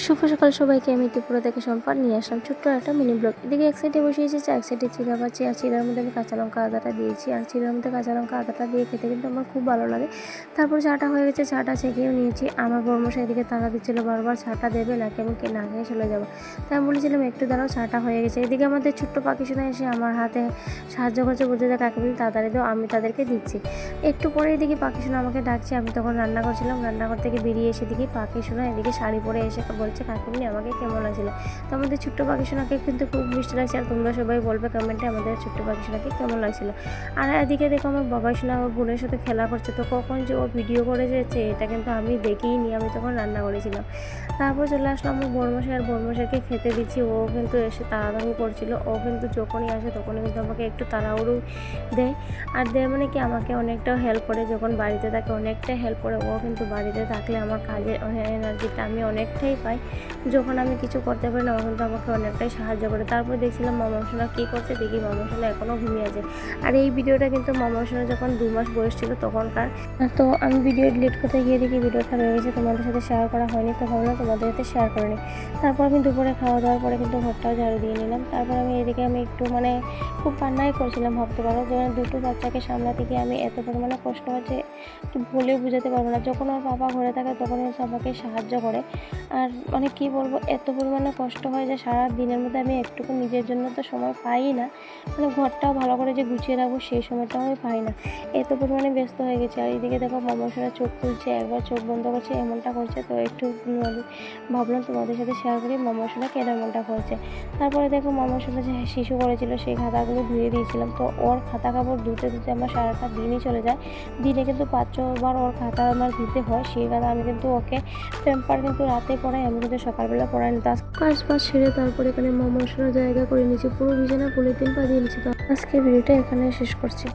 শুভ সকাল সবাইকে। আমি ত্রিপুরা থেকে সম্পাদ নিয়ে আসলাম ছোট্ট একটা মিনি ব্লগ। এদিকে এক সাইডে বসিয়েছি, এক সাইডে চিড়া পাচ্ছি, আর চিড়ার মধ্যে আমি কাঁচা লঙ্কা আদাটা দিয়েছি। আর চিড়ার মধ্যে কাঁচা লঙ্কা আদাটা দিয়ে খেতে কিন্তু আমার খুব ভালো লাগে। তারপর চাটা হয়ে গেছে, চাটা ছেঁকেও নিয়েছি। আমার বড়মশাই এদিকে তাড়া দিচ্ছিল বারবার, চাটা দেবে নাকি আমি না খেয়ে চলে যাবো। তাই আমি বলেছিলাম একটু দাঁড়াও, চাটা হয়ে গেছে। এদিকে আমাদের ছোট্ট পাখি শোনা এসে আমার হাতে সাহায্য করছে, বলতে যে কাকে বলি তাড়াতাড়ি দাও, আমি তাদেরকে দিচ্ছি। একটু পরে এদিকে পাখি শোনা আমাকে ডাকছে। আমি তখন রান্না করছিলাম, রান্নাঘর থেকে বেরিয়ে এসে দেখি পাখি শোনা এদিকে শাড়ি পরে এসে বলছে কাকিমনি আমাকে কেমন লাগছিল। তো আমাদের ছোট্ট পাখি সোনাকে কিন্তু খুব মিষ্টি লাগছে। আর তোমরা সবাই বলবে কমেন্টে আমাদের ছোট্ট পাখি সোনাকে কেমন লাগছিল। আর এদিকে দেখো আমার বাবাই সোনা ওর বোনের সাথে খেলা করছে। তো কখন যে ও ভিডিও করে যাচ্ছে এটা কিন্তু আমি দেখিনি, আমি তখন রান্না করেছিলাম। তারপর চলে আসলাম আমার বড়মশাই, আর বড়মশাইকে খেতে দিচ্ছি। ও কিন্তু এসে তাড়াতাড়ি করছিল। ও কিন্তু যখনই আসে তখনই কিন্তু আমাকে একটু তাড়াহুড়ো দেয়। আর দেয় মানে কি আমাকে অনেকটা হেল্প করে, যখন বাড়িতে থাকে অনেকটা হেল্প করে। ও কিন্তু বাড়িতে থাকলে আমার কাজের এনার্জিটা আমি অনেকটাই পাই। যখন আমি কিছু করতে পারি না ও কিন্তু আমাকে অনেকটাই সাহায্য করে। তারপর দেখছিলাম মামা সোনা কী করছে, দেখি মামা সোনা এখনও ঘুমিয়ে আছে। আর এই ভিডিওটা কিন্তু মামা সোনা যখন 2 মাস বয়স ছিল তখনকার। তো আমি ভিডিও ডিলিট করতে গিয়ে দেখি ভিডিওটা রয়ে গেছে, তোমাদের সাথে শেয়ার করা হয়নি। তো ভাবলাম তোমাদের সাথে শেয়ার করে নিই। তারপর আমি দুপুরে খাওয়া দাওয়ার পরে কিন্তু ঘরটাও ঝাড়ু দিয়ে নিলাম। তারপর আমি এদিকে একটু খুব কান্নাই করছিলাম, ভাবতে পারো। যখন দুটো বাচ্চাকে সামলাতে গিয়ে আমি এত পরিমাণে কষ্ট হচ্ছে বলে বোঝাতে পারবো না। যখন ওর বাবা ঘরে থাকে তখন ও আমাকে সাহায্য করে। আর কী বলবো, এত পরিমাণে কষ্ট হয় যে সারা দিনের মধ্যে আমি একটুকু নিজের জন্য তো সময় পাই না। ঘরটাও ভালো করে যে গুছিয়ে রাখবো সেই সময়টাও আমি পাই না, এত পরিমাণে ব্যস্ত হয়ে গেছে। আর এইদিকে দেখো মামাসোরা চোখ খুলছে, একবার চোখ বন্ধ করছে, এমনটা করছে। তো একটু ভাবলাম তোমাদের সাথে শেয়ার করি মামাসোরা কেন এমনটা করছে। তারপরে দেখো মামাসোরা যে শিশু করেছিল সেই খাতাগুলো ধুয়ে দিয়েছিলাম। তো ওর খাতা কাপড় ধুতে ধুতে আমার সারাটা দিনই চলে যায়। দিনে কিন্তু 5-6 বার ওর খাতা আমার ধুতে হয়। সেই খাতা আমি কিন্তু ওকে প্যাম্পার কিন্তু রাতে পড়াই, আমি কিন্তু সকালবেলা পড়াই না। কাজ বাজ সেরে তারপরে এখানে মামাসোরা জায়গা করে নিয়েছি, পুরো বিছানা পলিথিন পা দিয়ে নিয়েছি। তো আজকে ভিডিওটা এখানে শেষ করছি।